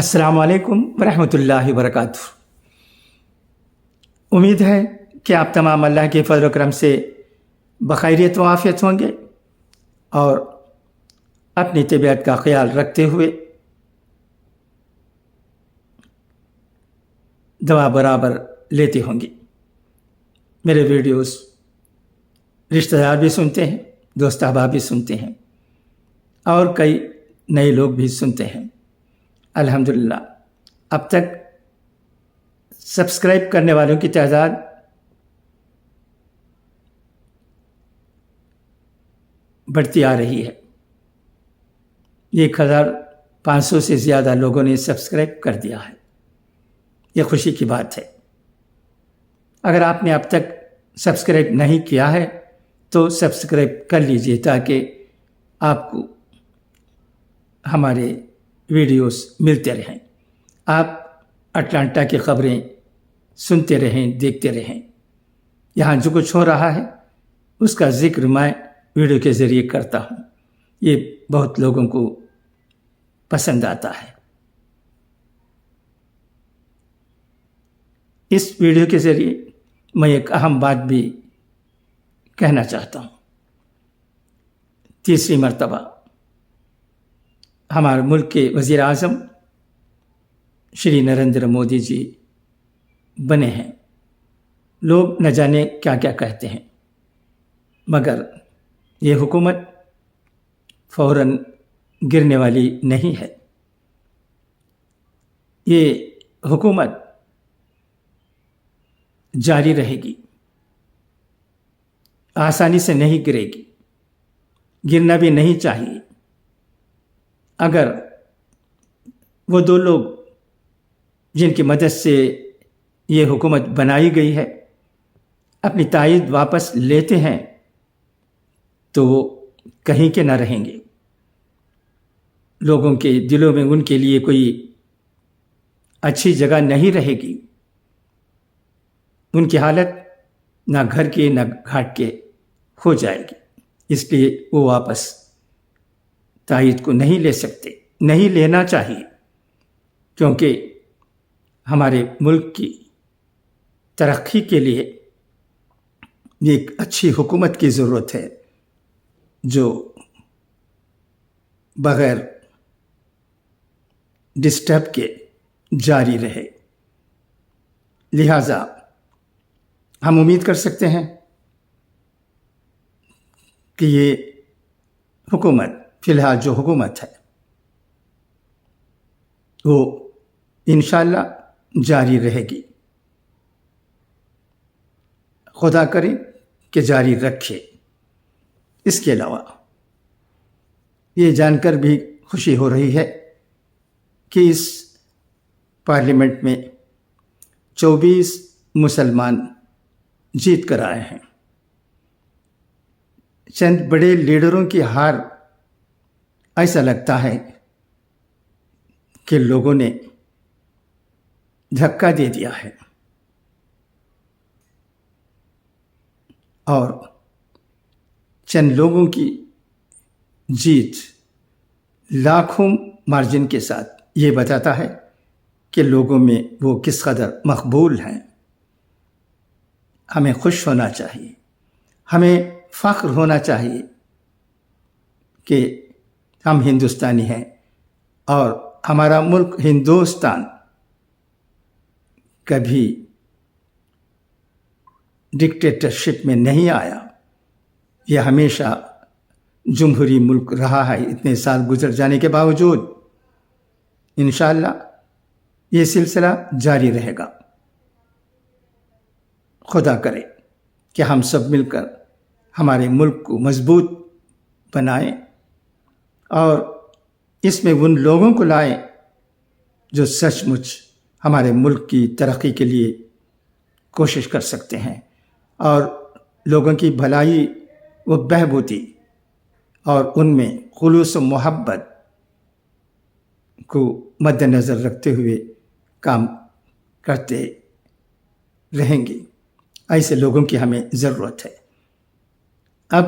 अस्सलाम वालेकुम वरहमतुल्लाहि वबरकातुह। उम्मीद है कि आप तमाम अल्लाह के फजल व करम से बखैरियत व आफियत होंगे और अपनी तबीयत का ख्याल रखते हुए दवा बराबर लेते होंगे। मेरे वीडियोस रिश्तेदार भी सुनते हैं, दोस्त अहबाब भी सुनते हैं और कई नए लोग भी सुनते हैं। अल्हम्दुलिल्लाह अब तक सब्सक्राइब करने वालों की तादाद बढ़ती आ रही है। 1500 से ज़्यादा लोगों ने सब्सक्राइब कर दिया है। ये खुशी की बात है। अगर आपने अब तक सब्सक्राइब नहीं किया है तो सब्सक्राइब कर लीजिए ताकि आपको हमारे वीडियोस मिलते रहें, आप अटलांटा की खबरें सुनते रहें, देखते रहें। यहाँ जो कुछ हो रहा है उसका जिक्र मैं वीडियो के ज़रिए करता हूँ। ये बहुत लोगों को पसंद आता है। इस वीडियो के ज़रिए मैं एक अहम बात भी कहना चाहता हूँ। तीसरी मर्तबा हमारे मुल्क के वज़ीर आज़म श्री नरेंद्र मोदी जी बने हैं। लोग न जाने क्या क्या कहते हैं, मगर ये हुकूमत फ़ौरन गिरने वाली नहीं है। ये हुकूमत जारी रहेगी, आसानी से नहीं गिरेगी, गिरना भी नहीं चाहिए। अगर वो दो लोग जिनकी मदद से ये हुकूमत बनाई गई है अपनी तायद वापस लेते हैं तो वो कहीं के ना रहेंगे। लोगों के दिलों में उनके लिए कोई अच्छी जगह नहीं रहेगी। उनकी हालत ना घर के ना घाट के हो जाएगी। इसलिए वो वापस तायद को नहीं ले सकते, नहीं लेना चाहिए, क्योंकि हमारे मुल्क की तरक्की के लिए एक अच्छी हुकूमत की ज़रूरत है जो बग़ैर डिस्टर्ब के जारी रहे। लिहाजा हम उम्मीद कर सकते हैं कि ये हुकूमत, फ़िलहाल जो हुकूमत है वो इंशाअल्लाह जारी रहेगी। खुदा करे कि जारी रखे। इसके अलावा ये जानकर भी खुशी हो रही है कि इस पार्लियामेंट में 24 मुसलमान जीत कर आए हैं। चंद बड़े लीडरों की हार ऐसा लगता है कि लोगों ने धक्का दे दिया है और चंद लोगों की जीत लाखों मार्जिन के साथ ये बताता है कि लोगों में वो किस कदर मकबूल हैं। हमें खुश होना चाहिए, हमें फ़ख्र होना चाहिए कि हम हिंदुस्तानी हैं और हमारा मुल्क हिंदुस्तान कभी डिक्टेटरशिप में नहीं आया। यह हमेशा जमहूरी मुल्क रहा है। इतने साल गुजर जाने के बावजूद इंशाअल्लाह ये सिलसिला जारी रहेगा। खुदा करे कि हम सब मिलकर हमारे मुल्क को मजबूत बनाएं और इसमें उन लोगों को लाएं जो सचमुच हमारे मुल्क की तरक्की के लिए कोशिश कर सकते हैं और लोगों की भलाई व बहबूदी और उनमें खुलूस व मोहब्बत को मद्देनज़र रखते हुए काम करते रहेंगे। ऐसे लोगों की हमें ज़रूरत है। अब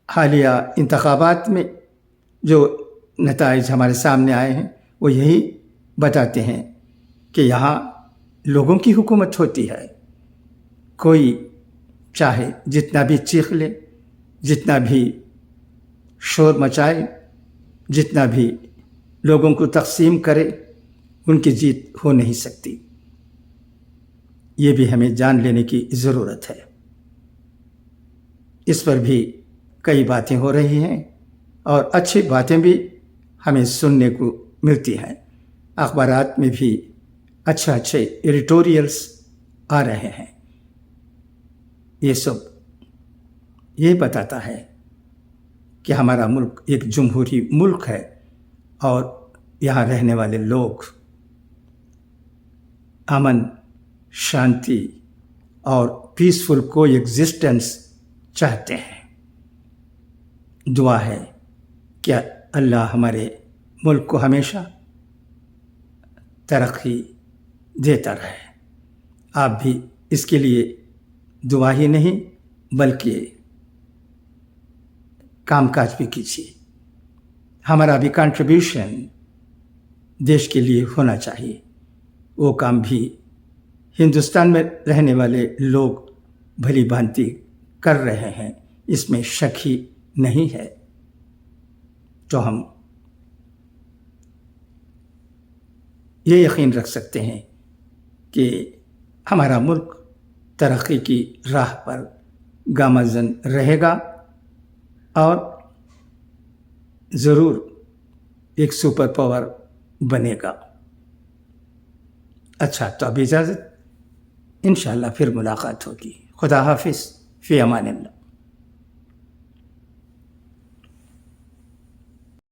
हालिया इंतखाबात में जो नताइज हमारे सामने आए हैं वो यही بتاتے ہیں کہ یہاں لوگوں کی حکومت ہوتی ہے، کوئی چاہے جتنا بھی چیخ لے، جتنا بھی شور مچائے، جتنا بھی لوگوں کو تقسیم کرے، ان کی جیت ہو نہیں سکتی۔ یہ بھی ہمیں جان لینے کی ضرورت ہے۔ اس پر بھی کئی باتیں ہو رہی ہیں اور اچھی باتیں بھی ہمیں سننے کو ملتی ہیں۔ اخبارات میں بھی اچھے ایڈیٹوریلز آ رہے ہیں۔ یہ سب یہ بتاتا ہے کہ ہمارا ملک ایک جمہوری ملک ہے اور یہاں رہنے والے لوگ امن، شانتی اور پیسفل کو ایگزسٹنس چاہتے ہیں۔ دعا ہے کہ اللہ ہمارے ملک کو ہمیشہ ترقی دیتا رہے۔ آپ بھی اس کے لیے دعا ہی نہیں بلکہ کام کاج بھی کیجیے۔ ہمارا بھی کنٹریبیوشن دیش کے لیے ہونا چاہیے۔ وہ کام بھی ہندوستان میں رہنے والے لوگ بھلی بھانتی کر رہے ہیں، اس میں شک ہی نہیں ہے۔ تو ہم یہ یقین رکھ سکتے ہیں کہ ہمارا ملک ترقی کی راہ پر گامزن رہے گا اور ضرور ایک سپر پاور بنے گا۔ اچھا، تو اب اجازت، انشاءاللہ پھر ملاقات ہوگی۔ خدا حافظ، فی امان اللہ۔